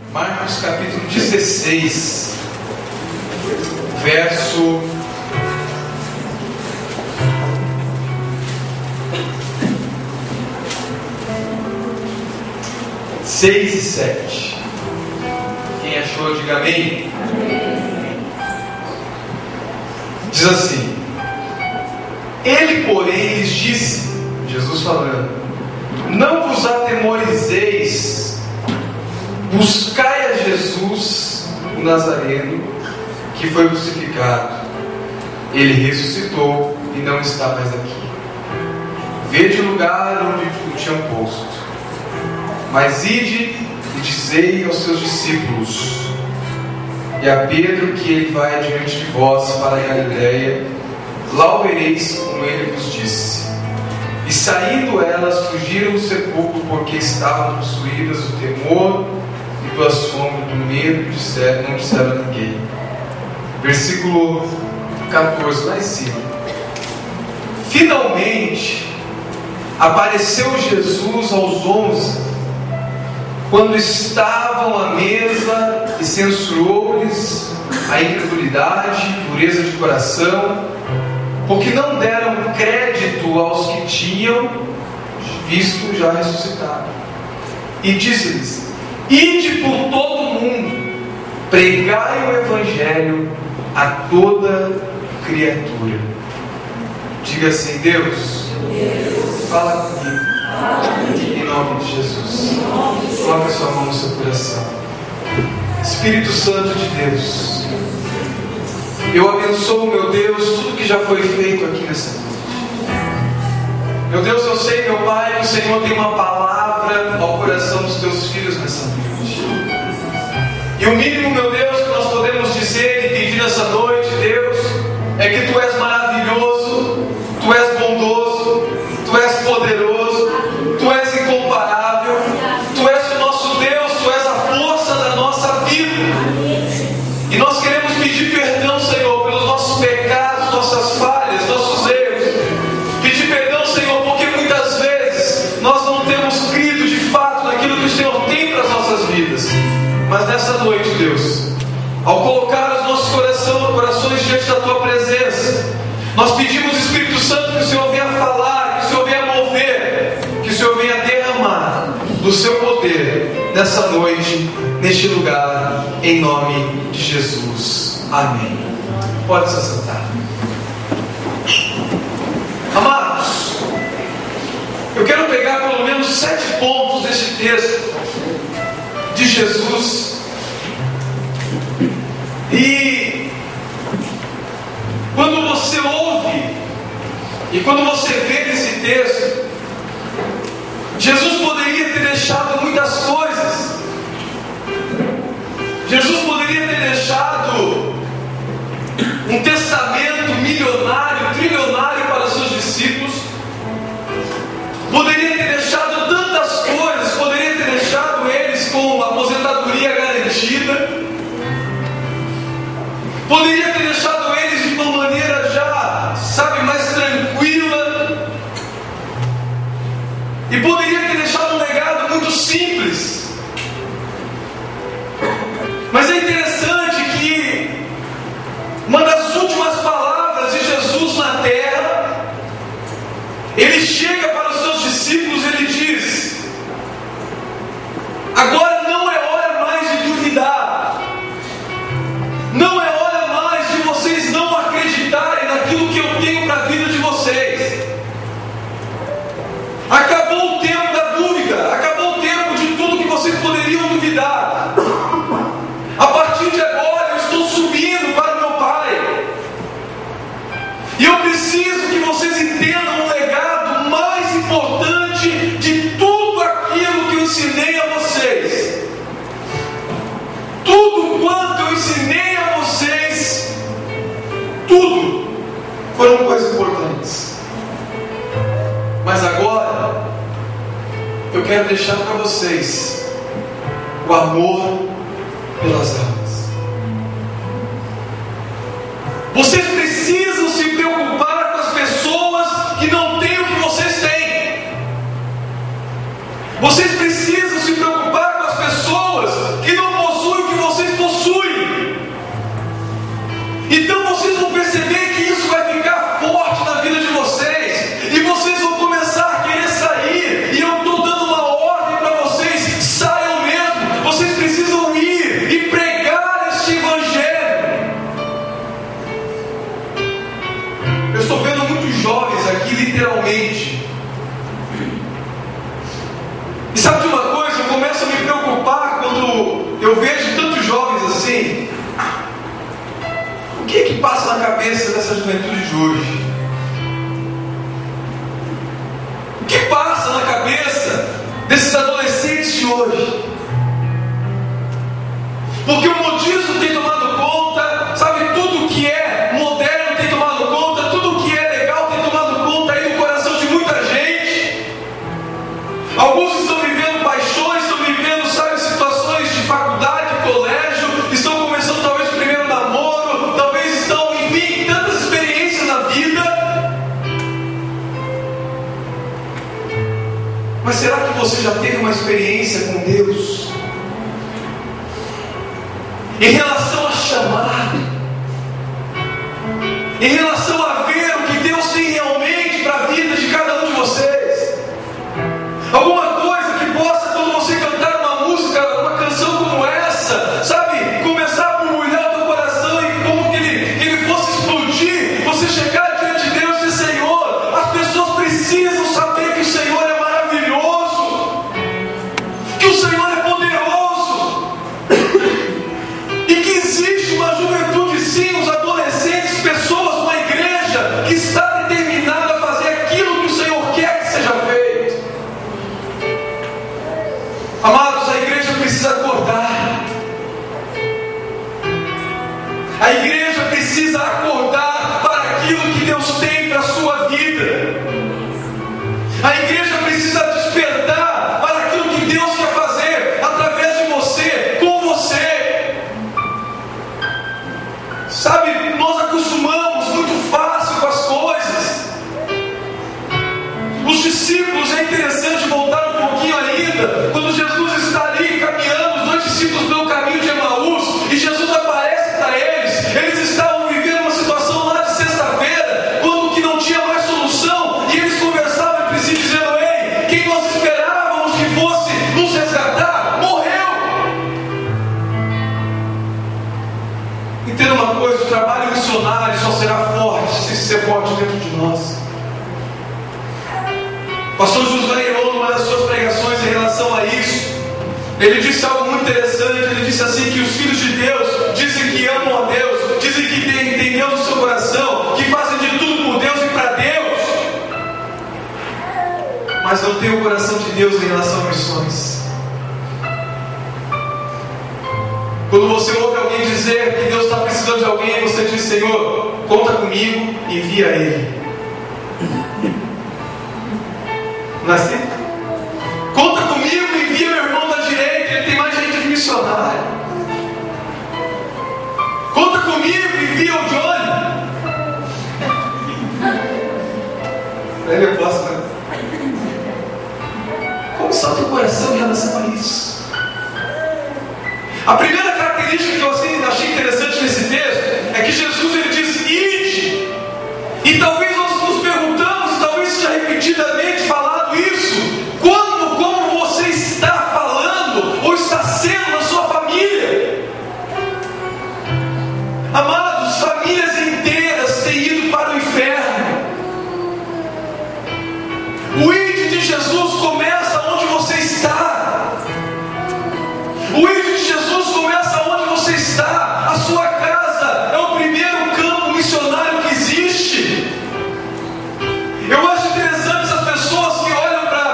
Marcos capítulo 16, verso 6 e 7. Quem achou, diga amém. Diz assim: Ele, porém, lhes disse, Jesus falando: Não vos atemorizeis, buscai a Jesus, o Nazareno, que foi crucificado. Ele ressuscitou e não está mais aqui. Vede o lugar onde o tinham posto. Mas ide e dizei aos seus discípulos e a Pedro que ele vai adiante de vós para a Galiléia, lá o vereis como ele vos disse. E saindo elas, fugiram do sepulcro, porque estavam possuídas do temor e do assombro, do medo, não disseram a ninguém. Versículo 14, lá em cima. Finalmente apareceu Jesus aos 11, quando estavam à mesa, e censurou-lhes a incredulidade, pureza de coração, porque não deram crédito aos que tinham visto já ressuscitado. E disse-lhes: Ide por todo o mundo, pregai o Evangelho a toda criatura. Diga assim: Deus, fala comigo. Em nome de Jesus. Coloque sua mão no seu coração. Espírito Santo de Deus, eu abençoo, meu Deus, tudo que já foi feito aqui nessa noite. Meu Deus, eu sei, meu Pai, que o Senhor tem uma palavra ao coração dos teus filhos nessa noite. E o mínimo, meu Deus, que nós podemos dizer e pedir nessa noite, Deus, é que Tu és maravilhoso, Tu és bondoso, Tu és poderoso, Tu és incomparável, Tu és o nosso Deus, Tu és a força da nossa vida. E nós queremos pedir perdão, Senhor, pelos nossos pecados, nossas falhas, nossos erros. Pedir perdão, Senhor, porque muitas vezes nós não temos crido de fato naquilo que o Senhor tem para as nossas vidas. Mas nessa noite, Deus, ao colocar os nossos corações diante da Tua presença, nós pedimos, Espírito Santo, que o Senhor venha falar, que o Senhor venha mover, que o Senhor venha derramar do Seu poder nessa noite, neste lugar, em nome de Jesus. Amém. Pode se assentar. Amados, eu quero pegar pelo menos 7 pontos deste texto de Jesus. E quando você ouve e quando você vê esse texto, Jesus poderia ter deixado muitas coisas. Jesus poderia ter deixado um testamento milionário, trilionário para os seus discípulos. Poderia ter deixado tantas coisas, poderia ter deixado eles com aposentadoria garantida. Poderia ter deixado eles de uma maneira já, sabe, mais tranquila. E poderia ter deixado um legado muito simples. Mas é interessante que uma das últimas palavras de Jesus na terra, Ele chega para os seus discípulos e Ele diz: agora não é hora mais de duvidar. Não é hora mais de vocês não acreditarem naquilo que eu tenho para a vida de vocês. Acabou o tempo da dúvida. Acabou o tempo de tudo que vocês poderiam duvidar. A partir de agora eu estou subindo para o meu Pai. E eu preciso que vocês entendam o legado mais importante de tudo aquilo que eu ensinei a vocês. Tudo quanto eu ensinei a vocês, tudo foram coisas importantes. Mas agora eu quero deixar para vocês o amor pelas almas. Vocês precisam se preocupar com as pessoas que não têm o que vocês têm. Vocês precisam se preocupar com as pessoas que não cabeça dessa juventude de hoje? O que passa na cabeça desses adolescentes de hoje? Porque o modismo tem tomado conta, sabe, tudo que é moderno tem tomado conta, tudo que é legal tem tomado conta aí do coração de muita gente. Alguns estão vivendo paixões, estão vivendo, sabe, situações de faculdade, colégio, estão começando talvez o primeiro namoro, talvez estão, enfim, tantas experiências na vida. Mas será que você já teve uma experiência com Deus? Em relação a chamar, em relação a ver o que Deus tem realmente para a vida de cada um de vocês, alguma coisa que possa, quando você cantar uma música, uma canção como essa, sabe, começar a borbulhar o teu coração e como que ele fosse explodir, você chegar diante de Deus e dizer: Senhor, as pessoas precisam saber que o Senhor é maravilhoso, que o Senhor é poderoso, e que existe uma juventude, sim, os adolescentes, pessoas, uma igreja que está determinada a fazer aquilo que o Senhor quer que seja feito. Amados, a igreja precisa acordar. A igreja precisa acordar para aquilo que Deus tem para a sua vida. A igreja precisa despertar para aquilo que Deus quer fazer através de você, com você. Sabe, nós acostumamos muito fácil com as coisas. Os discípulos, é interessante voltar um pouquinho ainda, quando Jesus está ali caminhando, os dois discípulos pelo caminho de Emaús, e Jesus aparece para eles. Eles estavam vivendo uma situação lá de sexta-feira, quando que não tinha mais solução, e eles conversavam entre si dizendo: ei, quem nós esperávamos que fosse nos resgatar, morreu. Entenda uma coisa, o trabalho missionário só será forte se ser forte dentro de nós. Pastor Josué Heron, numa das suas pregações em relação a isso, ele disse algo muito interessante. Ele disse assim, que os filhos de Deus dizem que amam a Deus, dizem que tem Deus no seu coração, que fazem de tudo por Deus e para Deus, mas não tem o coração de Deus em relação a missões. Quando você ouve alguém dizer que Deus está precisando de alguém, você diz: Senhor, conta comigo, envia Ele. Não é assim? Conta comigo, envia meu irmão da direita, ele tem mais gente de missionário. Conta comigo, envia o Johnny. Aí eu posso, né? Como está o teu coração em relação a isso? A primeira característica que eu achei interessante nesse texto é que Jesus, ele diz: ide. E talvez nós nos perguntamos, e talvez seja repetidamente falado isso: como você está falando ou está sendo na sua família? Amados, famílias inteiras têm ido para o inferno. O ide de Jesus começa onde você está. O ide de Jesus começa onde você está. A sua casa é o primeiro campo missionário que existe. Eu acho interessante essas pessoas que olham para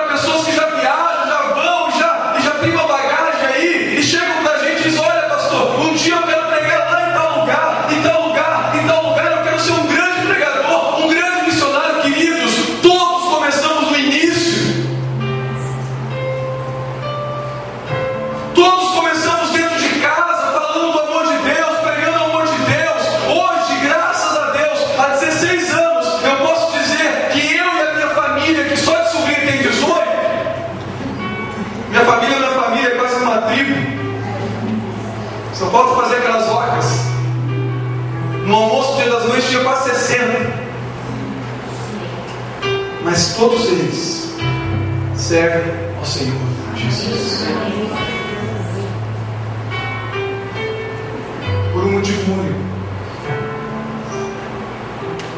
pessoas que já viajam, já vão, e já tem uma bagagem aí, e chegam para a gente e dizem: olha, pastor, um dia eu quero pregar lá em tal lugar, em tal lugar, em tal lugar, eu quero ser um grande pregador, um grande missionário. Queridos, todos começamos no início. Todos começamos dentro de casa, falando do amor de Deus, pregando o amor de Deus. Hoje, graças a Deus, há 16 anos, eu posso dizer que eu e a minha família, que só de sobrinho tem 18, minha família é quase uma tribo. Só falta fazer aquelas rocas. No almoço, dia das mães, tinha quase 60. Mas todos eles servem ao Senhor Jesus. Por um motivo único.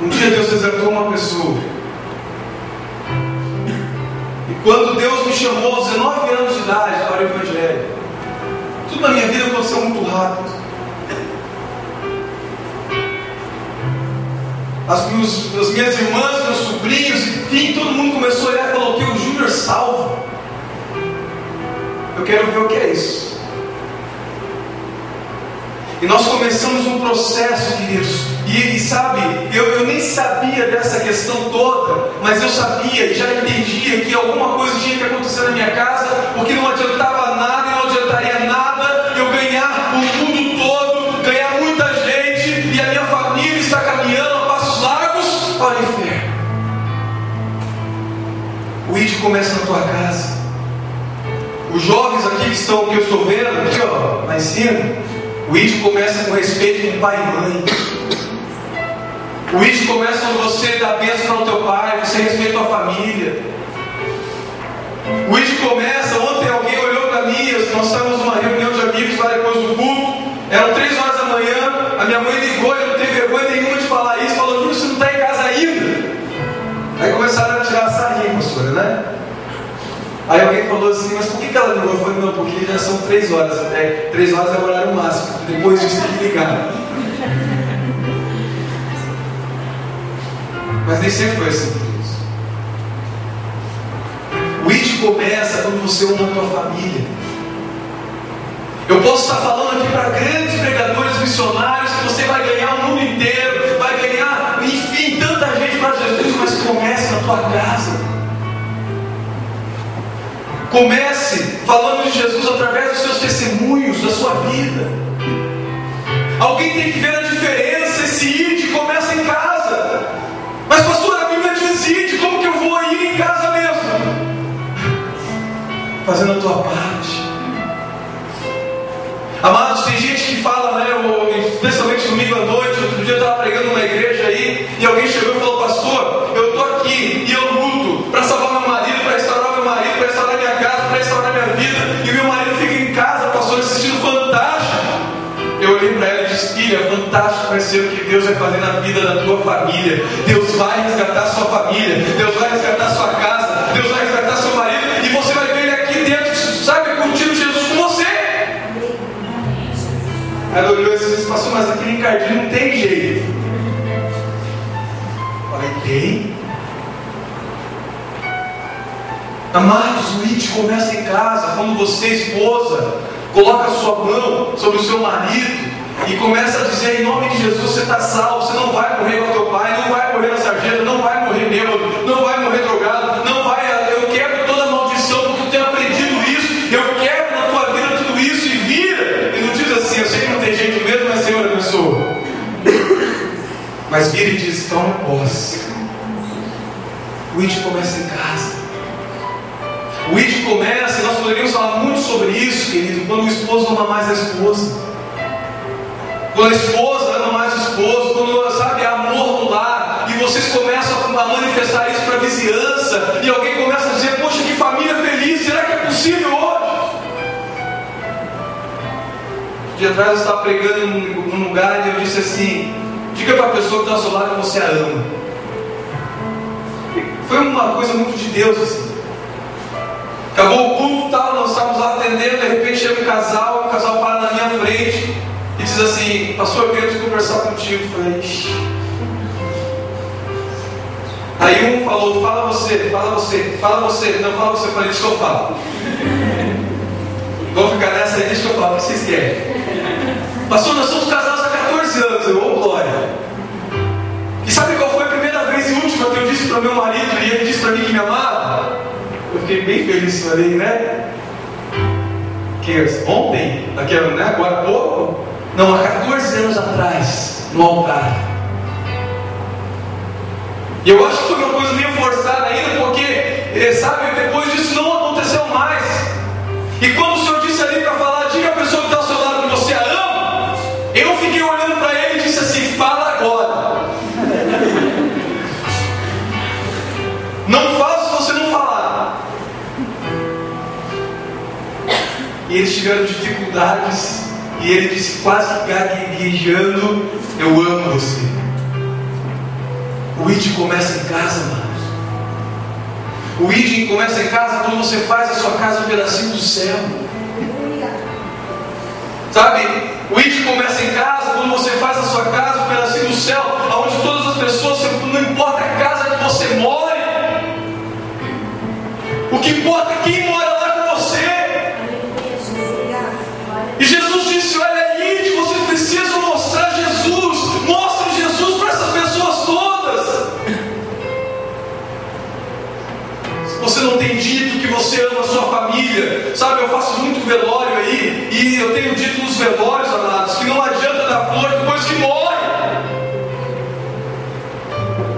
Um dia Deus resgatou uma pessoa. E quando Deus me chamou aos 19 anos de idade para o Evangelho, tudo na minha vida aconteceu muito rápido. as minhas irmãs, meus sobrinhos, enfim, todo mundo começou a olhar e falou: o que? O Júnior salvo? Eu quero ver o que é isso. E nós começamos um processo, queridos. E sabe, eu nem sabia dessa questão toda, mas eu sabia e já entendia que alguma coisa tinha que acontecer na minha casa, porque não adiantava nada e não adiantaria nada eu ganhar o mundo todo, ganhar muita gente, e a minha família está caminhando a passos largos para o inferno. O ID começa na tua casa. Os jovens aqui que eu estou vendo, aqui ó, lá em cima, o ID começa com respeito com pai e mãe. O ID começa quando você dá bênção ao teu pai, você respeita a tua família. O ID começa, ontem alguém olhou para mim, nós estávamos numa reunião de amigos lá depois do culto, eram 3 horas da manhã, a minha mãe ligou, eu não tenho vergonha nenhuma de falar isso, falou: Júnior, você não está em casa ainda? Aí começaram a tirar a sarinha, pastora, né? Aí alguém falou assim: mas por que ela ligou? Eu falei: não, porque já são 3 horas, 3 horas é o horário máximo, depois disso tem que ligar. Mas nem sempre foi assim, queridos. O ID começa quando você honra a tua família. Eu posso estar falando aqui para grandes pregadores missionários que você vai ganhar o mundo inteiro, vai ganhar, enfim, tanta gente para Jesus, mas comece na tua casa. Comece falando de Jesus através dos seus testemunhos, da sua vida. Alguém tem que ver a diferença. Esse ID começa em casa. Mas pastor, a Bíblia diz ID, como que eu vou ir em casa mesmo? Fazendo a tua parte. Amados, tem gente que fala, né, especialmente domingo à noite. Outro dia eu estava pregando numa igreja aí, e alguém chegou e falou: pastor, eu estou aqui e eu luto para salvar meu marido, para restaurar meu marido, para restaurar minha casa, para restaurar minha vida, e o meu marido fica em casa, pastor, assistindo Fantástico. Eu olhei para ela e disse: filha, fantástico vai ser o que Deus vai fazer na vida da tua família. Deus vai resgatar a sua família, Deus vai resgatar a sua casa, Deus vai resgatar seu marido, e você vai ver ele aqui dentro, sabe, curtindo Jesus com você. Ela olhou e disse: pastor, mas aqui em Cardinho não tem jeito. Eu falei: tem. Amados, o ID começa em casa, quando você, esposa, coloca a sua mão sobre o seu marido e começa a dizer: em nome de Jesus você está salvo, você não vai morrer com o teu pai, não vai morrer na sarjeta, não vai morrer bêbado, não vai morrer drogado, não vai, eu quebro toda maldição porque eu tenho aprendido isso, eu quebro na tua vida tudo isso, e vira. E não diz assim: eu sei que não tem jeito mesmo, mas Senhor abençoa. Mas vira e diz: toma posse. O ID começa em casa. O ID começa, e nós poderíamos falar muito sobre isso, querido, quando o esposo ama mais a esposa, quando a esposa ama mais o esposo, quando, sabe, há amor no lar, e vocês começam a manifestar isso para a vizinhança, e alguém começa a dizer: poxa, que família feliz, será que é possível hoje? Um dia atrás eu estava pregando num lugar e eu disse assim: diga para a pessoa que está ao seu lado que você a ama. Foi uma coisa muito de Deus, assim. Acabou o culto, tal, nós estávamos lá atendendo, de repente chega o casal para na minha frente e diz assim: pastor, eu queria conversar contigo. Eu falei: ixi. Aí um falou: fala você, fala você, fala você. Não, fala você. Eu falei: deixa que eu falo. Vamos ficar nessa aí, deixa que eu falo, o que vocês querem? Pastor, nós somos casados há 14 anos. Eu: ô glória. E sabe qual foi a primeira vez e última que eu disse para o meu marido e ele disse para mim que me amava? Eu fiquei bem feliz, falei, né? Que ontem, né? Agora há pouco, não, há 14 anos atrás, no altar. E eu acho que foi uma coisa meio forçada ainda, porque, sabe, depois disso não aconteceu mais. E quando o Senhor disse ali para falar: diga a pessoa que está ao seu lado que você a ama, eu fiquei olhando para ele e disse assim: fala agora. Não faça se você não falar. E eles tiveram dificuldades, e ele disse, quase gaguejando: eu amo você. O ID começa em casa, amados. O ID começa em casa quando você faz a sua casa um pedacinho do céu. Sabe? O ID começa em casa quando você faz a sua casa um pedacinho do céu, onde todas as pessoas, não importa a casa que você more, o que importa é quem mora lá com você. E Jesus disse: olha aí, vocês precisam mostrar Jesus, mostre Jesus para essas pessoas todas. Se você não tem dito que você ama a sua família, sabe, eu faço muito velório aí, e eu tenho dito nos velórios, amados, que não adianta dar flor depois que morre.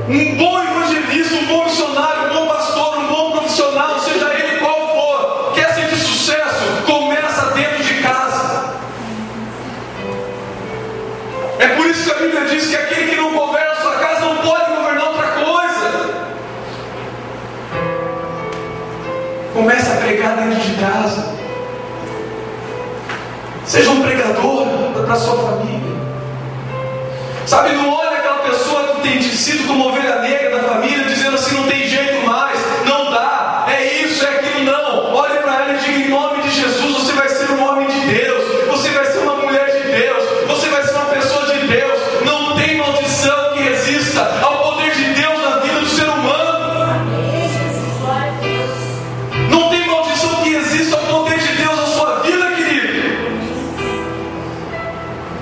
Um bom evangelista, um bom missionário, um bom pastor, um bom profissional, seja ele qual for, quer ser de sucesso, começa dentro de casa. É por isso que a Bíblia diz que aquele que não governa a sua casa não pode governar outra coisa. Comece a pregar dentro de casa. Seja um pregador para a sua família. Sabe, não olha aquela pessoa que tem sido como ovelha negra da família, dizendo assim: não tem jeito mais, não dá, é isso, é aquilo. Não, olhe para ela e diga: em nome de Jesus, você vai ser um homem de Deus, você vai ser uma mulher de Deus, você vai ser uma pessoa de Deus. Não tem maldição que resista ao poder de Deus na vida do ser humano. Não tem maldição que resista ao poder de Deus na sua vida, querido.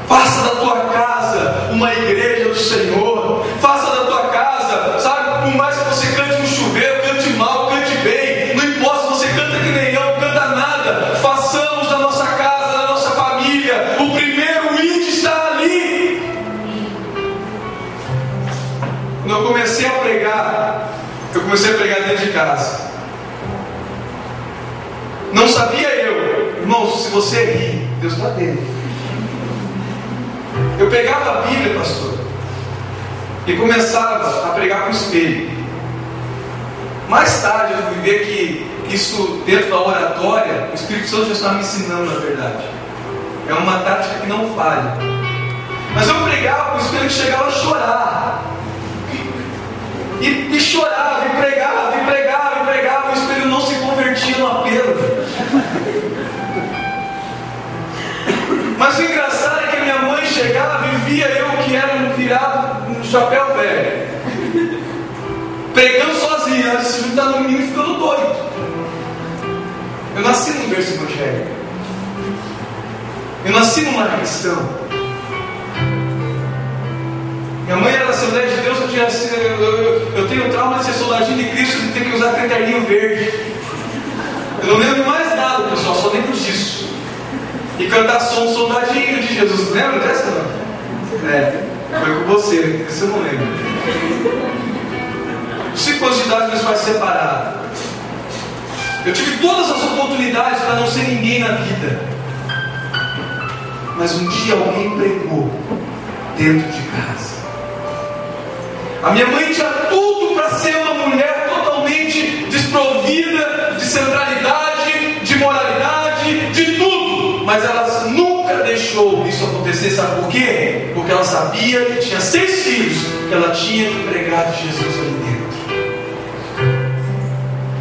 Faça da tua casa uma igreja do Senhor. Faça da tua casa, sabe, por mais que você cante no chuveiro, cante mal, cante bem, não importa se você canta que nem eu, canta nada. Façamos da nossa casa, da nossa família, o primeiro id está ali. Quando eu comecei a pregar dentro de casa. Não sabia eu, irmão, se você rir, Deus está dentro. Eu pegava a Bíblia, pastor, e começava a pregar com o espelho. Mais tarde eu fui ver que isso, dentro da oratória, o Espírito Santo já estava me ensinando, na verdade. É uma tática que não falha. Mas eu pregava com o espelho que chegava a chorar. E chorava, e pregava, e pregava, e pregava. O espelho não se convertia no apelo. Mas o engraçado é que a minha mãe chegava e via eu que era um virado no chapéu velho, pregando sozinho. Ela disse: está no menino ficando doido. Eu nasci num berço evangélico. Eu nasci numa cristão. Minha mãe era da Assembleia de Deus. Eu tenho trauma de ser soldadinho de Cristo e ter que usar terninho verde. Eu não lembro mais nada, pessoal, só lembro disso. E cantar som soldadinho de Jesus. Lembra dessa não? É, foi com você, esse eu não lembro. 5 anos de idade, meus pais se separaram. Eu tive todas as oportunidades para não ser ninguém na vida. Mas um dia alguém pregou dentro de casa. A minha mãe tinha tudo para ser uma mulher totalmente desprovida de centralidade, de moralidade, de tudo. Mas ela nunca deixou isso acontecer. Sabe por quê? Porque ela sabia que tinha 6 filhos, que ela tinha que pregar de Jesus ali dentro.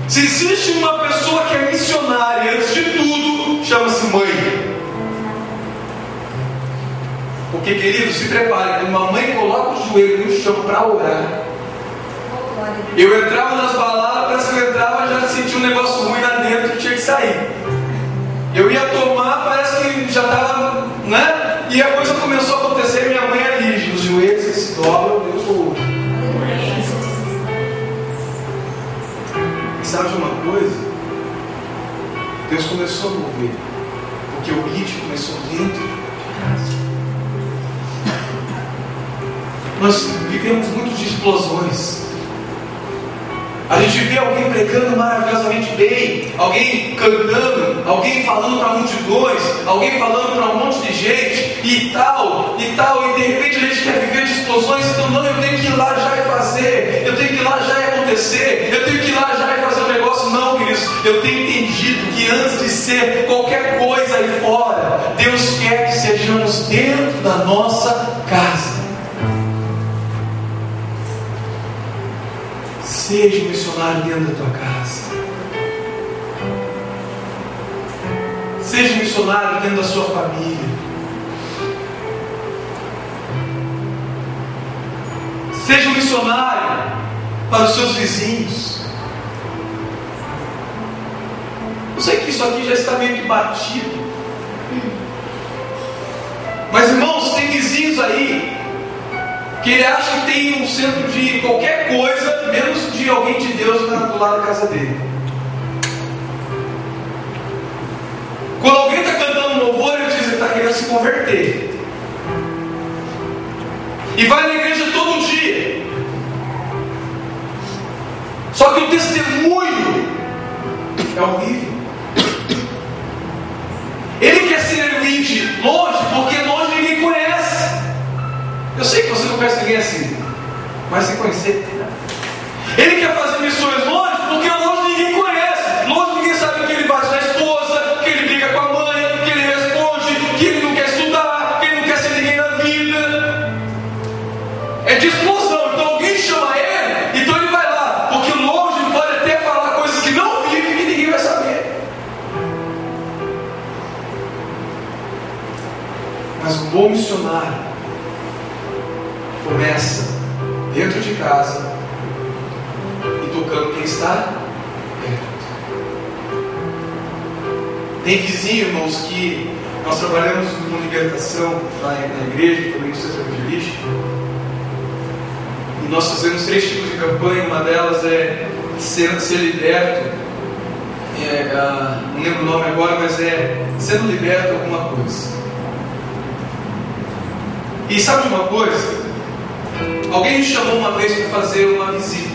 Se existe uma pessoa que é missionária antes de tudo, chama-se mãe. Porque, querido, se prepare, quando uma mãe coloca o joelho no chão para orar. Eu entrava nas baladas, parece que eu entrava, já sentia um negócio ruim lá dentro que tinha que sair. Eu ia tomar, parece que já estava, né? E a coisa começou a acontecer, minha mãe ali, os joelhos se dobram, Deus ouve. E sabe de uma coisa? Deus começou a mover, porque o ritmo começou dentro de casa. Nós vivemos muito de explosões. A gente vê alguém pregando maravilhosamente bem, alguém cantando, alguém falando para multidões, alguém falando para um monte de gente, e tal, e de repente a gente quer viver de explosões. Então não, eu tenho que ir lá já e fazer, eu tenho que ir lá já e acontecer, eu tenho que ir lá já e fazer um negócio. Não, queridos, eu tenho entendido que antes de ser qualquer coisa aí fora, Deus quer que sejamos dentro da nossa casa. Seja um missionário dentro da tua casa. Seja um missionário dentro da sua família. Seja um missionário para os seus vizinhos. Eu sei que isso aqui já está meio que batido, mas irmãos, tem vizinhos aí que ele acha que tem um centro de qualquer coisa, menos de alguém de Deus do lado da casa dele. Quando alguém está cantando louvor, ele diz que está querendo se converter. E vai na igreja todo dia. Só que o testemunho é horrível. Ele quer ser erudito longe, porque longe ninguém conhece. Eu sei que você não conhece ninguém assim, mas se conhecer. Ele quer fazer missões longe, porque longe ninguém conhece. Longe ninguém sabe que ele bate na esposa, que ele briga com a mãe, que ele responde, que ele não quer estudar, que ele não quer ser ninguém na vida. É de explosão. Então alguém chama ele, então ele vai lá, porque longe ele pode até falar coisas que não vive e que ninguém vai saber. Mas um bom missionário começa dentro de casa e tocando quem está perto. Tem vizinho, irmãos, que nós trabalhamos com libertação lá na igreja, também no centro evangelístico, e nós fazemos 3 tipos de campanha. Uma delas é ser liberto, não lembro o nome agora, mas é sendo liberto alguma coisa. E sabe de uma coisa? Alguém me chamou uma vez para fazer uma visita.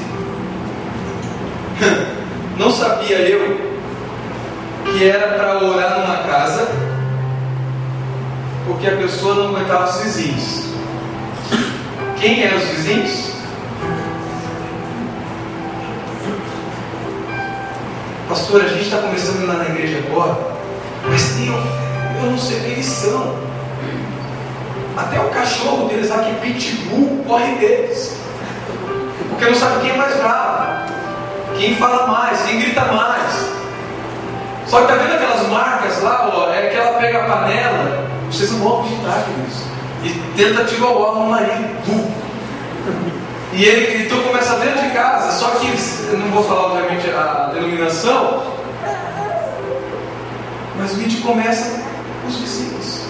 Não sabia eu que era para orar numa casa, porque a pessoa não aguentava os vizinhos. Quem eram os vizinhos? Pastor, a gente está começando lá na igreja agora, mas eu não sei quem eles são. Até o cachorro deles aqui, pitbull, corre deles, porque não sabe quem é mais bravo, quem fala mais, quem grita mais. Só que está vendo aquelas marcas lá, ó, é que ela pega a panela, vocês não vão acreditar, queridos, e tenta tirar o alvo no marido. E ele então começa dentro de casa. Só que eu não vou falar obviamente a denominação, mas o vídeo começa com os vizinhos.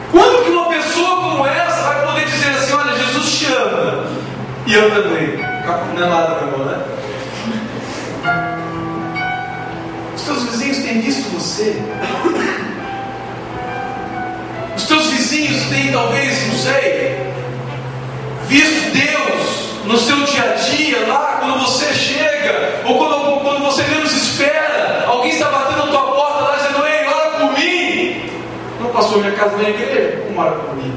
Quando que uma pessoa como essa vai poder dizer assim: olha, Jesus te ama, e eu também? Não é nada, meu irmão, né? Os teus vizinhos têm visto você? Os teus vizinhos têm, talvez, não sei, visto Deus no seu dia a dia, lá quando você chega, ou quando você menos espera, alguém está batendo na tua porta lá dizendo: ei, ora por mim. Não, pastor, minha casa não é igreja. Como ora por mim?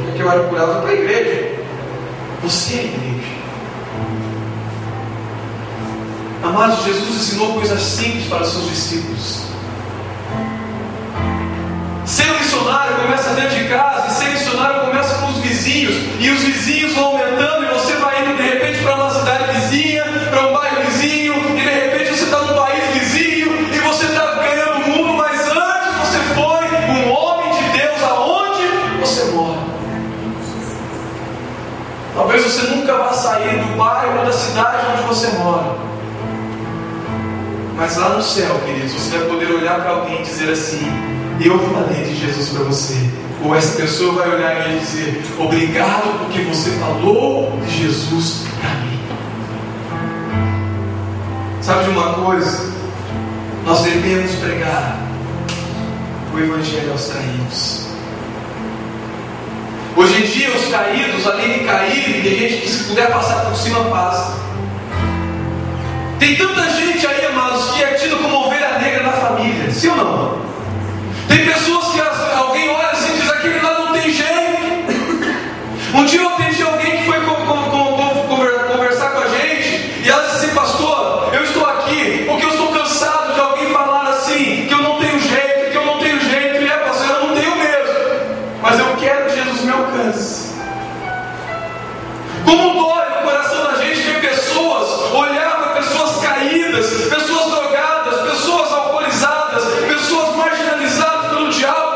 Porque eu oro por ela para a igreja. Você é a igreja. Amados, Jesus ensinou coisas simples para os seus discípulos. Ser missionário começa dentro de casa, e ser missionário começa com os vizinhos, e os vizinhos vão aumentando, e você vai indo de repente para uma cidade vizinha, para um bairro vizinho, e de repente você está num país vizinho, e você está ganhando o mundo, mas antes você foi um homem de Deus aonde você mora. Talvez você nunca vá sair do bairro ou da cidade onde você mora, mas lá no céu, queridos, você vai poder olhar para alguém e dizer assim: eu falei de Jesus para você. Ou essa pessoa vai olhar e dizer: obrigado porque você falou de Jesus para mim. Sabe de uma coisa? Nós devemos pregar o Evangelho aos caídos. Hoje em dia os caídos, além de caírem, tem gente que se puder passar por cima passa. Tem tanta gente aí, amados, que é tido como ovelha negra na família, sim ou não? Tem pessoas que alguém olha assim e diz: aquele lá não tem jeito. Um dia eu atendi alguém que foi conversar com a gente, e ela disse assim: pastor, eu estou aqui porque eu estou cansado de alguém falar assim, que eu não tenho jeito, que eu não tenho jeito. E pastor, eu não tenho mesmo, mas eu quero que Jesus me alcance. Como dói no coração da gente ver pessoas olhar para pessoas caídas, pessoas drogadas, pessoas alcoolizadas, pessoas marginalizadas pelo diabo,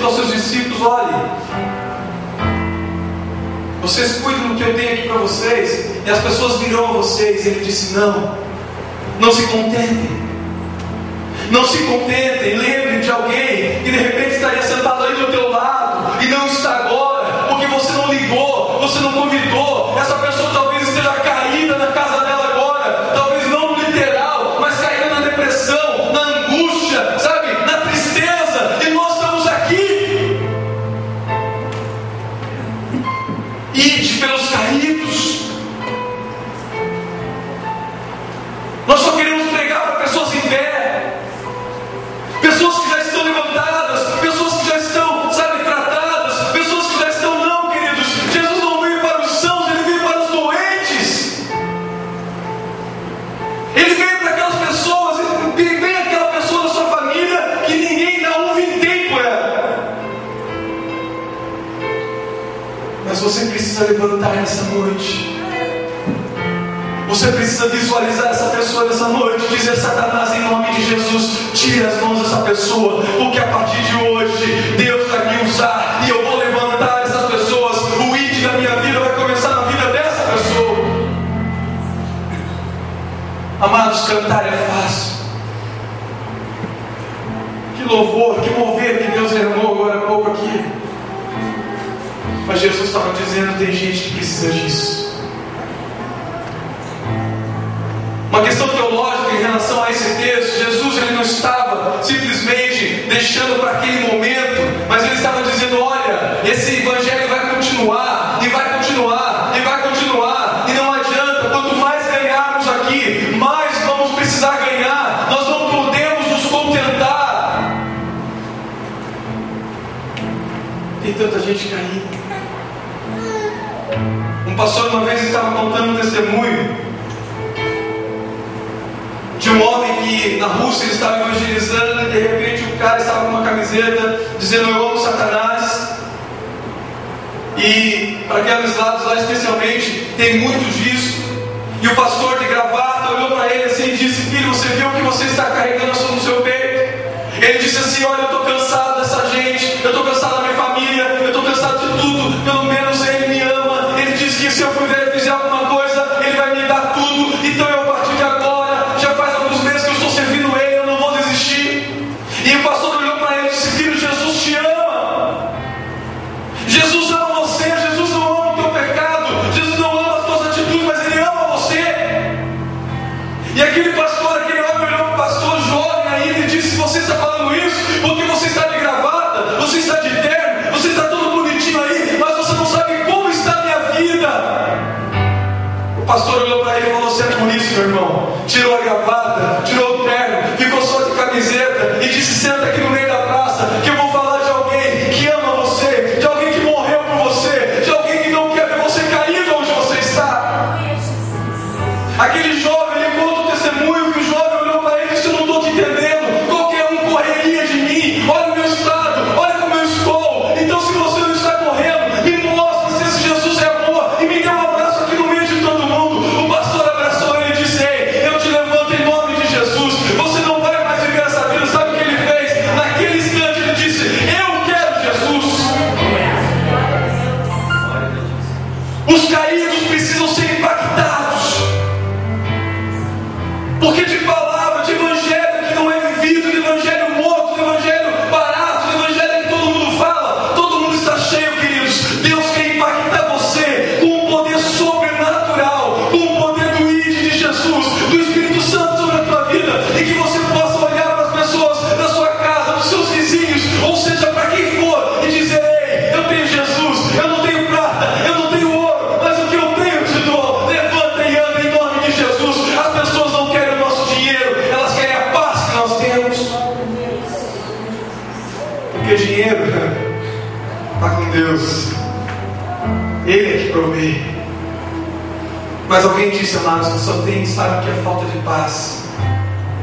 dito aos seus discípulos: olhem, vocês cuidam do que eu tenho aqui para vocês, e as pessoas virão a vocês. Ele disse: não se contentem. Não se contentem. Lembre de alguém que de repente estaria sentado aí do teu lado e não está agora, porque você não ligou, você não convidou. Essa pessoa talvez esteja caída na casa dela agora, talvez não no literal, mas caída na depressão, na angústia, sabe, na tristeza, e nós estamos aqui. Ide pelos caídos. Nós só queremos pregar para pessoas em pé, pessoas que já estão levantadas, pessoas que já estão, sabe, tratadas, pessoas que já estão. Não, queridos, Jesus não veio para os sãos, Ele veio para os doentes. Ele veio para aquelas pessoas, vem aquela pessoa da sua família que ninguém dá um vintém por ela. Mas você precisa levantar nessa noite. Você precisa visualizar essa pessoa nessa noite, dizer: Satanás, em nome de Jesus, tira as mãos dessa pessoa, porque a partir de hoje Deus vai me usar e eu vou levantar essas pessoas. O id da minha vida vai começar na vida dessa pessoa. Amados, cantar é fácil. Que louvor, que mover que Deus derramou agora há pouco aqui. Mas Jesus estava dizendo: tem gente que precisa disso. Uma questão teológica em relação a esse texto: Jesus, ele não estava simplesmente deixando para aquele momento, mas ele estava dizendo: olha, esse evangelho vai continuar, e vai continuar, e vai continuar, e não adianta, quanto mais ganharmos aqui, mais vamos precisar ganhar, nós não podemos nos contentar. Tem tanta gente caindo. Um pastor uma vez estava contando um testemunho de um homem que na Rússia ele estava evangelizando, e de repente o cara estava com uma camiseta dizendo: eu amo Satanás. E para aqueles lados lá especialmente tem muito disso. E o pastor de gravata olhou para ele assim e disse: filho, você viu o que você está carregando no seu peito? Ele disse assim: olha, eu estou cansado dessa gente, eu estou cansado da minha família, eu estou cansado de tudo, pelo menos ele me ama. Ele disse que se eu fizer alguma coisa, ele vai me dar tudo. Então eu, a partir de agora, já faz alguns meses que eu estou servindo ele, eu não vou desistir. E o pastor olhou para ele e disse: filho, Jesus te ama. Jesus ama você. Jesus não ama o teu pecado, Jesus não ama as tuas atitudes, mas Ele ama você. E aquele pastor, aquele homem olhou para o pastor jovem ainda e disse: você está falando isso porque você está de gravata, você está de terno, você está todo bonitinho aí, mas você não sabe como está a minha vida. O pastor olhou para ele e falou: se é por isso, meu irmão, tirou a gravata, tirou o terno, ficou só de camiseta e disse: senta aqui no meio da praça, que eu vou falar de alguém que ama você, de alguém que morreu por você, de alguém que não quer ver você caído onde você está. Aquele jovem, ele conta o testemunho que o jovem olhou para ele e disse: eu não estou te entendendo, qualquer um correria de mim, olha o meu estado, olha como eu estou. Então, se você não está correndo, me mostra se esse Jesus é amor e me dê um abraço aqui no meio de todo mundo. O pastor abraçou ele e disse: ei, eu te levanto em nome de Jesus, você não vai mais viver essa vida. Sabe o que ele fez? Naquele instante ele disse: eu quero Jesus. Os caídos precisam ser impactados, porque de palavra, de evangelho que não é vivido, de evangelho morto, de evangelho barato, de evangelho que todo mundo fala, todo mundo está cheio, queridos. Deus quer impactar você com um poder sobrenatural, com o poder do ID de Jesus, do Espírito Santo sobre a tua vida, e que você possa olhar para as pessoas da sua casa, dos seus vizinhos, ou seja, para quem for, e dizer: ei, eu tenho Jesus, eu não tenho prata, eu não tenho ouro, mas o que eu tenho eu te dou. Levanta e anda em nome de Jesus. As pessoas não querem o nosso dinheiro, elas querem a paz que nós temos. Porque dinheiro está com Deus, Ele é que provê. Mas alguém disse: amados, que só tem, sabe o que é falta de paz?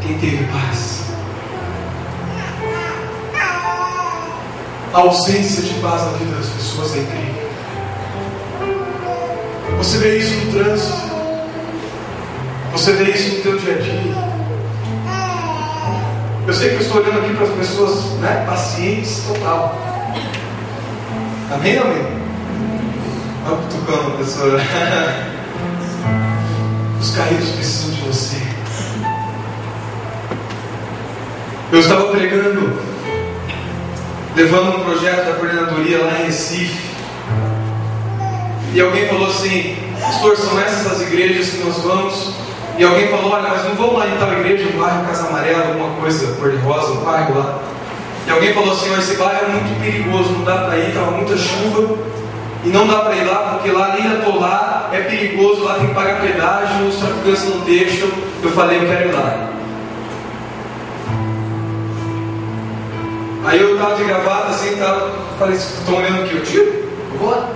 Quem teve paz. A ausência de paz na vida das pessoas é incrível. Você vê isso no trânsito, você vê isso no teu dia a dia. Eu sei que eu estou olhando aqui para as pessoas, né, pacientes total. Amém ou amém? Olha o cutucando, pessoa. Os caídos precisam de você. Eu estava pregando, levando um projeto da coordenadoria lá em Recife, e alguém falou assim: pastor, são essas as igrejas que nós vamos? E alguém falou: olha, mas não vamos lá em tal igreja, um bairro Casa Amarela, alguma coisa cor-de-rosa, um bairro lá. E alguém falou assim: esse bairro é muito perigoso, não dá para ir, estava muita chuva, e não dá para ir lá, porque lá nem atolar, é perigoso, lá tem que pagar pedágio, os traficantes não deixam. Eu falei: eu quero ir lá. Aí eu estava de gravata assim, falei: estão olhando aqui, eu tiro? Eu vou lá.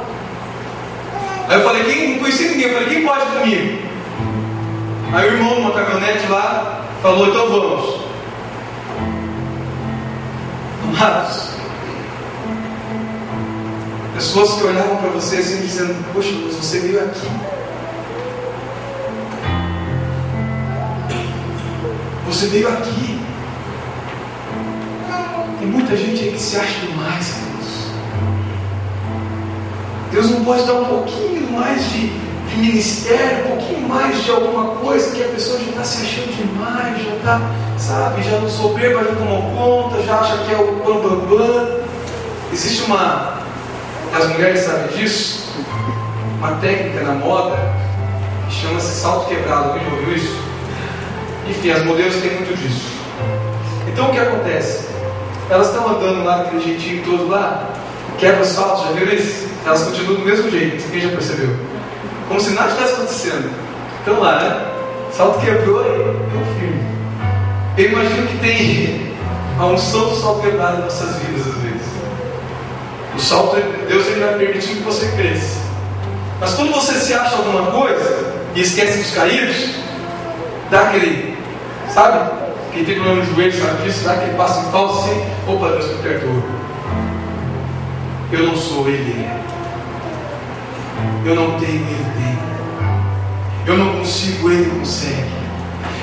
Aí eu falei: não conheci ninguém, eu falei: quem pode ir comigo? Aí o irmão numa caminhonete lá falou: então vamos. Amados, pessoas que olhavam para você assim dizendo: poxa, mas você veio aqui, você veio aqui. Tem muita gente aí que se acha demais, Deus. Deus não pode dar um pouquinho mais de ministério, um pouquinho mais de alguma coisa, que a pessoa já está se achando demais, já está, sabe, já não soberba, já tomou conta, já acha que é o bambambam. Existe uma, as mulheres sabem disso, uma técnica na moda que chama-se salto quebrado. Alguém já ouviu isso? Enfim, as modelos têm muito disso. Então o que acontece? Elas estão andando lá daquele jeitinho todo lá, quebra os saltos, já viu isso? Elas continuam do mesmo jeito, quem já percebeu? Como se nada estivesse acontecendo. Então lá, né? Salto quebrou e eu firme. Eu imagino que tem a unção do salto quebrado nas nossas vidas às vezes. O salto, Deus ele vai permitir que você cresça. Mas quando você se acha alguma coisa e esquece dos caídos, dá aquele, sabe? Quem tem problema no joelho sabe disso, dá aquele passo em falso assim: opa, Deus me perdoa. Eu não sou, Ele é. Eu não tenho, Ele tem. Eu não consigo, Ele consegue.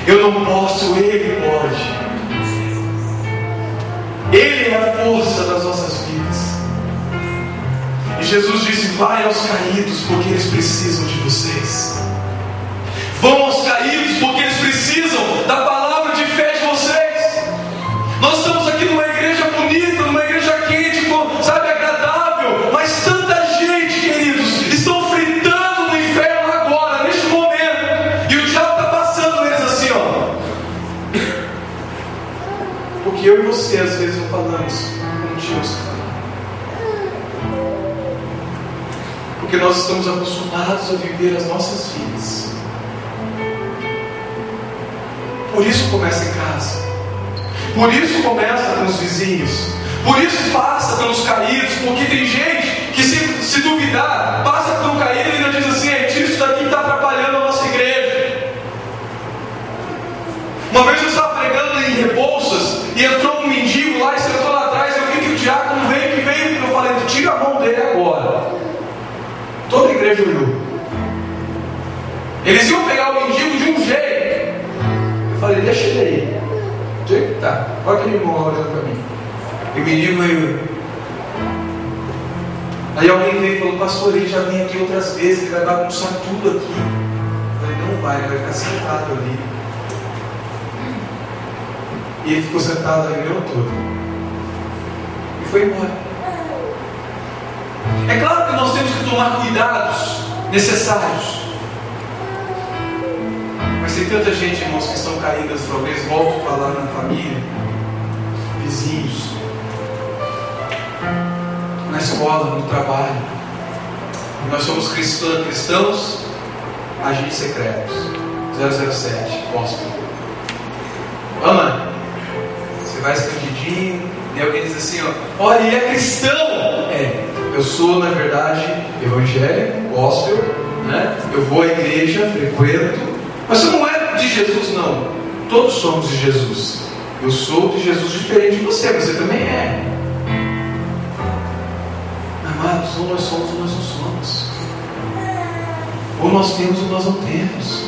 Eu não posso, Ele pode. Ele é a força das nossas vidas. E Jesus disse: vai aos caídos, porque eles precisam de vocês. Vão aos caídos, porque eles precisam da palavra de fé de vocês. Nós estamos aqui numa igreja bonita, numa igreja quente, sabe, agradável, mas tanta gente, queridos, estão fritando no inferno agora, neste momento, e o diabo está passando eles assim, ó. Porque eu e você às vezes não falamos como tínhamos que falar. Porque nós estamos acostumados a viver as nossas vidas. Por isso começa em casa. Por isso começa com os vizinhos. Por isso passa pelos caídos. Porque tem gente que se duvidar, passa pelo caído e ainda diz assim: é isso daqui que está atrapalhando a nossa igreja. Uma vez eu estava pregando em Rebouças e entrou um mendigo lá e sentou lá atrás. Eu vi que o diácono veio. Eu falei: tira a mão dele agora. Toda a igreja olhou. Eles iam pegar o mendigo de um jeito. Eu falei: deixa ele aí. Do jeito que tá. Olha aquele irmão lá olhando para mim. E o mendigo veio. Aí alguém veio e falou: pastor, ele já vem aqui outras vezes, ele vai bagunçar tudo aqui. Eu falei: não vai, ele vai ficar sentado ali. E ele ficou sentado a reunião toda. E foi embora. É claro que nós temos que tomar cuidados necessários. Mas tem tanta gente, irmãos, que estão caídas, talvez volto a falar na família, vizinhos, na escola, no trabalho. Nós somos cristãos, agentes secretos. 007, gospel. Ama? Você vai escondidinho, e alguém diz assim: ó, olha, ele é cristão. Eu sou, na verdade, evangélico, gospel, né? Eu vou à igreja, frequento, mas você não é de Jesus, não. Todos somos de Jesus. Eu sou de Jesus diferente de você, você também é. Amados, ou nós somos ou nós não somos. Ou nós temos ou nós não temos.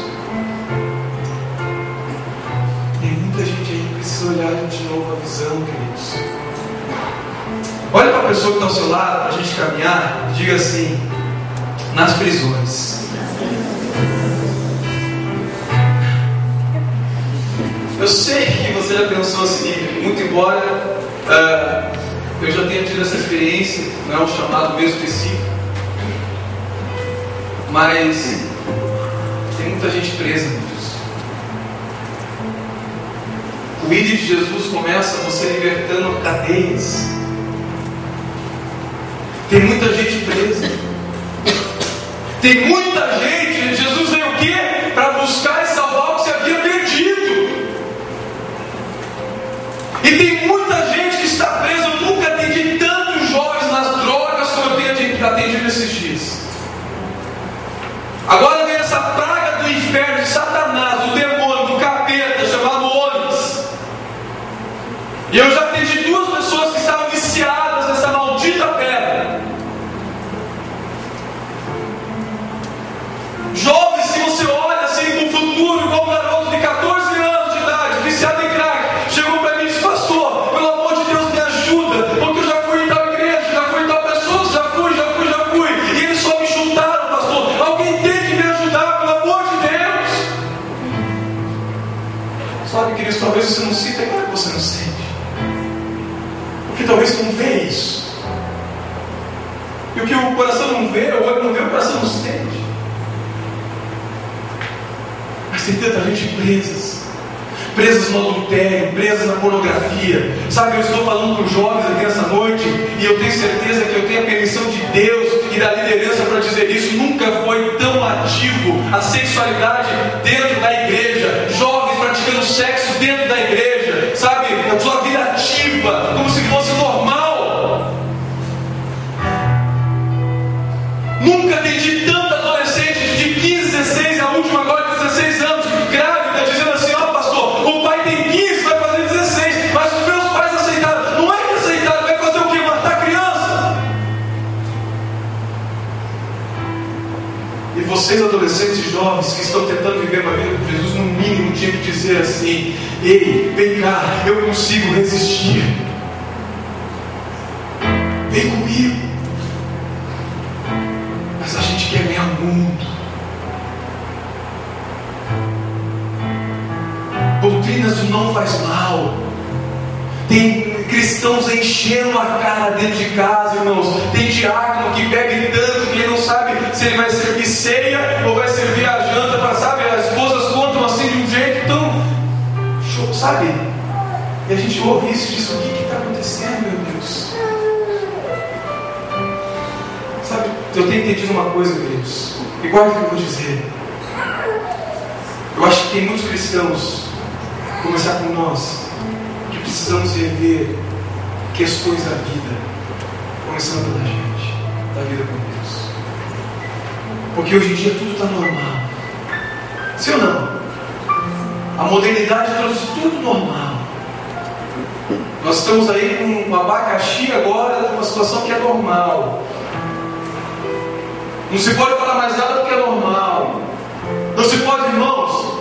Tem muita gente aí que precisa olhar de novo a visão, queridos. Olha para a pessoa que está ao seu lado, para a gente caminhar, e diga assim: nas prisões. Eu sei que você já pensou assim, muito embora eu já tenha tido essa experiência, não é um chamado mesmo específico, mas tem muita gente presa nisso. O ID de Jesus começa você libertando cadeias. Tem muita gente presa. Tem muita gente. Jesus veio o quê? Para buscar e salvar o que se havia perdido. E tem muita gente que está presa. Eu nunca atendi tantos jovens nas drogas como eu tenho atendido nesses dias. Agora vem essa praga do inferno, de Satanás, do demônio, do capeta, chamado Onix. E eu já atendi 2 pessoas que estavam viciadas nessa maldita pedra. Jovens que você olha assim no futuro, igual um garoto de 14 anos de idade, viciado em crack, chegou para mim e disse: pastor, pelo amor de Deus, me ajuda, porque eu já fui em tal igreja, já fui em tal pessoa, já fui, e eles só me chutaram, pastor. Alguém tem que me ajudar, pelo amor de Deus. Sabe, queridos, talvez você não sinta, é claro que você não sente, porque talvez não vê isso. E o que o coração não vê, o olho não vê, o coração não sente. Mas tem tanta gente presas no adultério, presas na pornografia. Sabe, eu estou falando para os jovens aqui essa noite, e eu tenho certeza que eu tenho a permissão de Deus e da liderança para dizer isso. Nunca foi tão ativo a sexualidade dentro da igreja, jovens praticando sexo dentro da igreja, sabe, a sua vida ativa, como se fosse normal. Nunca atendi tanta adolescente de 15, 16, a última agora de 16 anos, grávida, dizendo assim: ó, pastor, o pai tem 15, vai fazer 16, mas os meus pais aceitaram. Não é que aceitaram, vai fazer o quê? Matar a criança. E vocês, adolescentes jovens, que estão tentando viver uma vida com Jesus, no mínimo tinha que dizer assim: ei, vem cá, eu consigo resistir, vem comigo. Mas a gente quer ganhar o mundo. Doutrinas do não faz mal. Tem cristãos enchendo a cara dentro de casa, irmãos. Tem diácono que bebe tanto que ele não sabe se ele vai servir ceia ou vai servir a janta, para, sabe, as esposas contam assim de um jeito tão, sabe? E a gente ouve isso e diz: o que está acontecendo, meu Deus? Sabe, eu tenho entendido uma coisa, queridos, e guarda o que eu vou dizer. Eu acho que tem muitos cristãos, começar com nós, que precisamos rever questões da vida, começando pela gente, da vida com Deus. Porque hoje em dia tudo está normal. Sim ou não? A modernidade trouxe tudo normal. Nós estamos aí com um abacaxi agora, numa situação que é normal. Não se pode falar mais nada porque é normal. Não se pode, irmãos.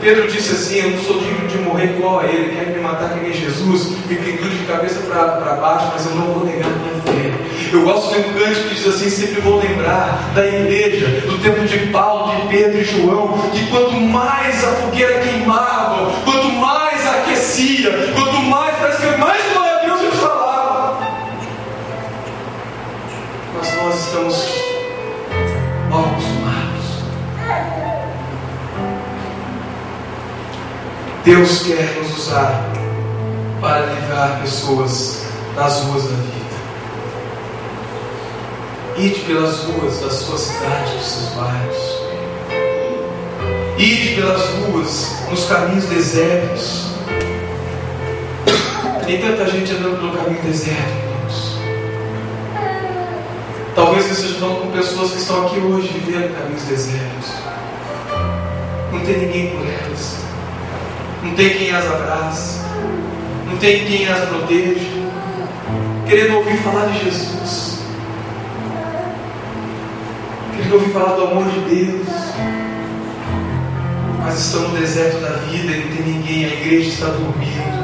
Pedro disse assim: eu não sou digno de morrer igual a ele, quer me matar que nem Jesus, me pendure de cabeça para baixo, mas eu não vou negar minha fé. Eu gosto de um cântico que diz assim: sempre vou lembrar da igreja, do tempo de Paulo, de Pedro e João, que quanto mais a fogueira queimava, quanto mais aquecia, quanto mais, parece que mais glória a Deus eles falavam. Mas nós estamos mal acostumados. Deus quer nos usar para livrar pessoas das ruas da vida. Ide pelas ruas da sua cidade, dos seus bairros. Ide pelas ruas, nos caminhos desertos. Tem tanta gente andando pelo caminho deserto, irmãos. Talvez vocês estejam com pessoas que estão aqui hoje vivendo caminhos desertos. Não tem ninguém por elas. Não tem quem as abrace. Não tem quem as proteja. Querendo ouvir falar de Jesus. Querendo ouvir falar do amor de Deus. Mas estão no deserto da vida e não tem ninguém. A igreja está dormindo.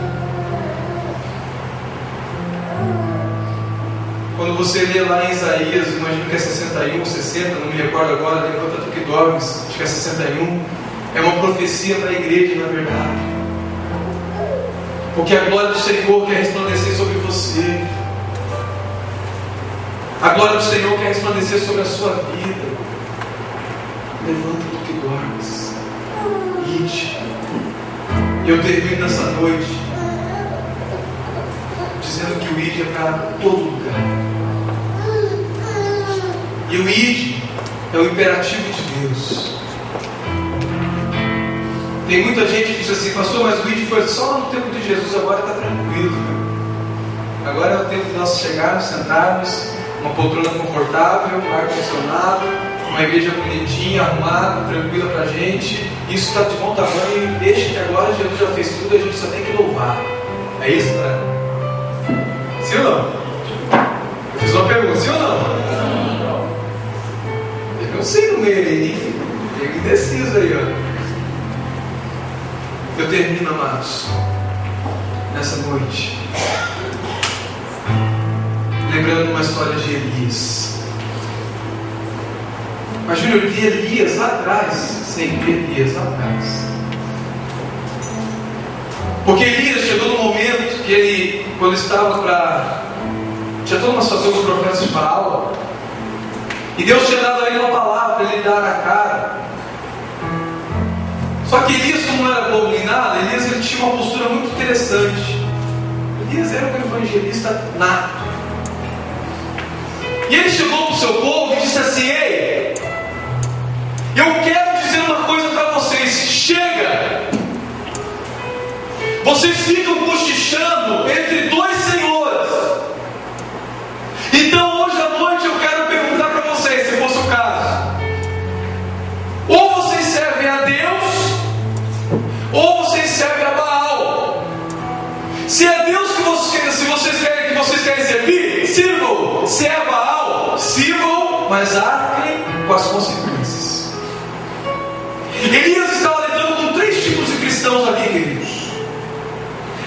Quando você lê lá em Isaías, imagino que é 61 ou 60, não me recordo agora, levanta tu que dormes, acho que é 61, é uma profecia para a igreja, na verdade. Porque a glória do Senhor quer resplandecer sobre você. A glória do Senhor quer resplandecer sobre a sua vida. Levanta tu que dormes. Ide. E eu termino nessa noite dizendo que o ide é para todo lugar. E o ide é o imperativo de Deus. Tem muita gente que diz assim: pastor, mas o ide foi só no tempo de Jesus, agora está tranquilo. Agora é o tempo de nós chegarmos, sentarmos, uma poltrona confortável, um ar-condicionado, uma igreja bonitinha, arrumada, tranquila para a gente. Isso está de bom tamanho e deixa que agora Jesus já fez tudo e a gente só tem que louvar. É isso, né? Sim ou não? Eu fiz uma pergunta, sim ou não? Eu não sei no meio aí, tem indeciso aí, ó. Eu termino, amados, nessa noite, lembrando uma história de Elias. Mas Júnior, eu vi Elias lá atrás. Sim, vi Elias lá atrás. Porque Elias chegou no momento que ele, quando estava para... tinha toda uma situação dos profetas de Baal, e Deus tinha dado a ele uma palavra para ele dar na cara. Só que Elias, como não era bom nem nada, Elias ele tinha uma postura muito interessante. Elias era um evangelista nato. E ele chegou para o seu povo e disse assim: ei, eu quero dizer uma coisa para vocês. Chega! Vocês ficam cochichando entre dois senhores. Então hoje à noite eu quero perguntar para vocês, se fosse o caso: ou vocês servem a Deus, ou vocês servem a Baal. Se é Deus que vocês querem servir, sirvam. Se é Baal, sirvam, mas arquem com as consequências. Elias estava lidando com 3 tipos de cristãos ali, queridos.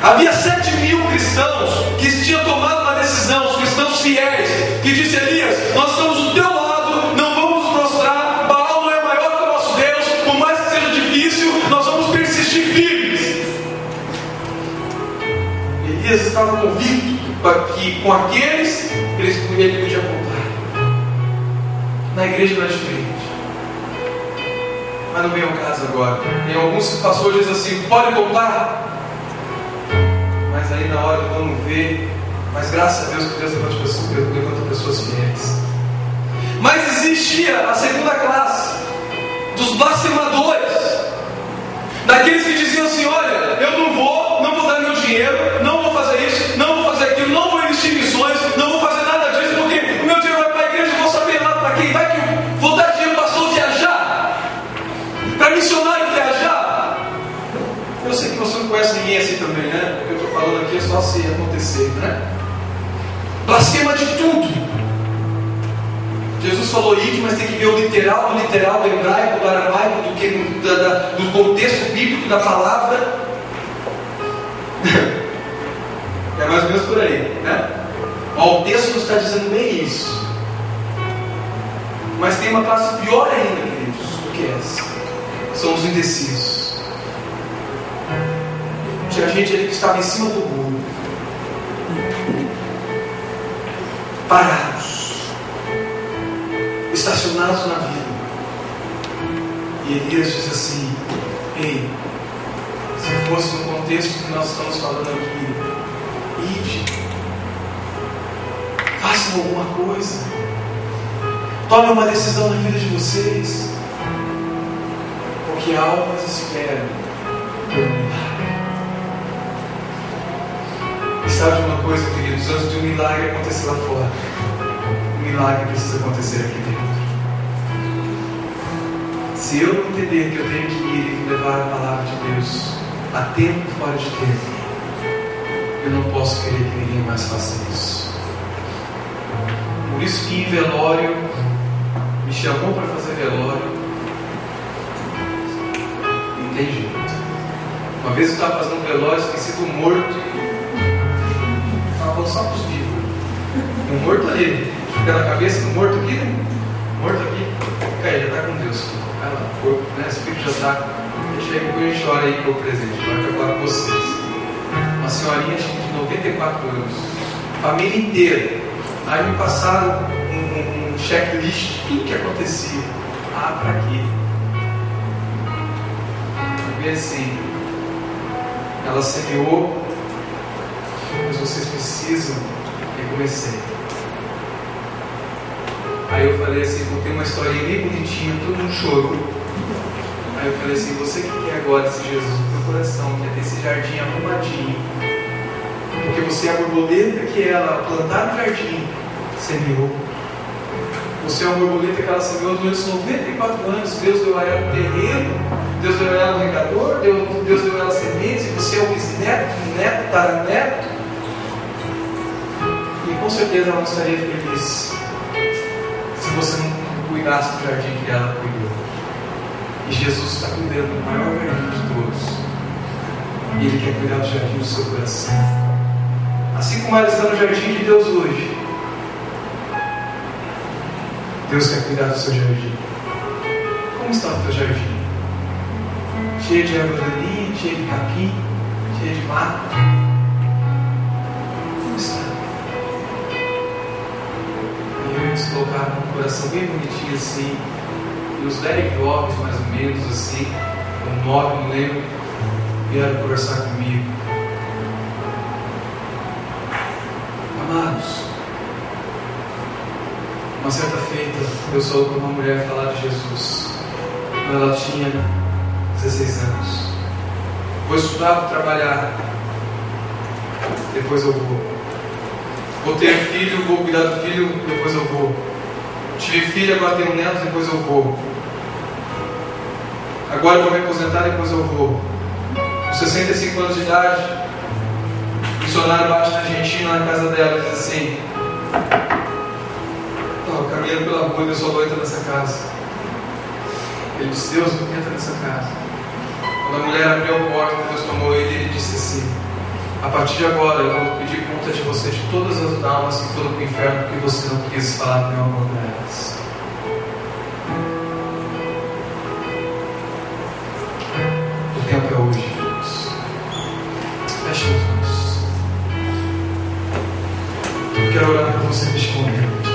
Havia 7.000 cristãos que tinham tomado uma decisão, os cristãos fiéis, que disse: Elias, nós estamos do teu lado, não vamos nos prostrar, Baal não é maior que o nosso Deus, por mais que seja difícil, nós vamos persistir firmes. Elias estava convicto que com aqueles ele podia contar. Na igreja não é diferente. Mas não vem ao caso agora. Tem alguns pastores que dizem assim: pode contar. Mas aí na hora vamos ver. Mas graças a Deus que Deus levanta pessoas fiéis. Mas existia a segunda classe dos blasfemadores, daqueles que diziam assim: olha, eu não vou dar meu dinheiro, não vou fazer isso, não vou fazer aquilo, não vou investir em missões, não vou fazer nada disso, porque o meu dinheiro vai para a igreja, eu vou saber lá para quem vai, que eu vou dar dinheiro para o pastor viajar, para missionário viajar. Eu sei que você não conhece ninguém assim também, né? O que eu estou falando aqui é só se acontecer, né? Blasfema de tudo. Jesus falou ide, mas tem que ver o literal, do hebraico, do aramaico, do contexto bíblico da palavra. É mais ou menos por aí, né? O texto nos está dizendo bem isso. Mas tem uma classe pior ainda, queridos, do que essa. São os indecisos. Tinha gente ali que estava em cima do muro, parados, estacionados na vida. E Elias diz assim: ei, se fosse no contexto que nós estamos falando aqui, ide, façam alguma coisa, tomem uma decisão na vida de vocês, porque almas esperam por um milagre. E sabe de uma coisa, queridos? Antes de um milagre acontecer lá fora, um milagre precisa acontecer aqui dentro. Se eu não entender que eu tenho que ir e levar a palavra de Deus a tempo e fora de tempo, eu não posso querer que ninguém mais faça isso. Por isso que em velório, me chamou para fazer velório, não tem jeito. Uma vez eu estava fazendo um velório, esqueci do morto, estava falando só para os vivos. Um morto ali, pela cabeça do morto aqui, né? Morto aqui, fica aí, já está com Deus. Vai lá, o corpo, né? O espírito já está. Deixa aí, depois a gente ora aí com o presente. Agora eu quero falar com vocês. Uma senhorinha de 94 anos, família inteira. Aí me passaram um checklist de tudo que acontecia. Ah, para quê? E assim, ela semeou, mas vocês precisam. E comecei. Aí eu falei assim, contei uma historinha bem bonitinha, todo mundo chorou. Aí eu falei assim, você que quer agora esse Jesus no seu coração, quer ter esse jardim arrumadinho, porque você é a borboleta que ela plantar no jardim, semeou. Você é uma borboleta que ela semeou durante os 94 anos. Deus deu a ela um terreno, Deus deu a ela um regador, Deus deu a ela sementes, e você é o bisneto, neto, taraneto. E com certeza ela não estaria feliz se você não cuidasse do jardim que ela cuidou. E Jesus está cuidando do maior jardim de todos. E Ele quer cuidar do jardim do seu coração. Assim como ela está no jardim de Deus hoje, Deus quer cuidar do seu jardim. Como está o teu jardim? Cheio de erva daninha, cheio de capim, cheio de mato. Como está? E eles colocaram um coração bem bonitinho assim, e os 10 jovens mais ou menos assim, ou 9, não lembro, vieram conversar comigo. Amados, uma certa feita, eu sou com uma mulher falar de Jesus, quando ela tinha 16 anos. Vou estudar, vou trabalhar, depois eu vou. Vou ter filho, vou cuidar do filho, depois eu vou. Tive filho, agora tenho neto, depois eu vou. Agora eu vou me aposentar, depois eu vou. Com 65 anos de idade, o missionário bate na Argentina, na casa dela, e diz assim: caminhando pela rua, Deus falou, entra nessa casa. Ele disse: Deus, entra nessa casa. Quando a mulher abriu a porta, Deus tomou ele e ele disse assim: a partir de agora eu vou pedir conta de você, de todas as almas que foram para o inferno, porque você não quis falar do meu amor para elas. O tempo é hoje, Deus. Feche os olhos. Eu quero orar por você neste momento.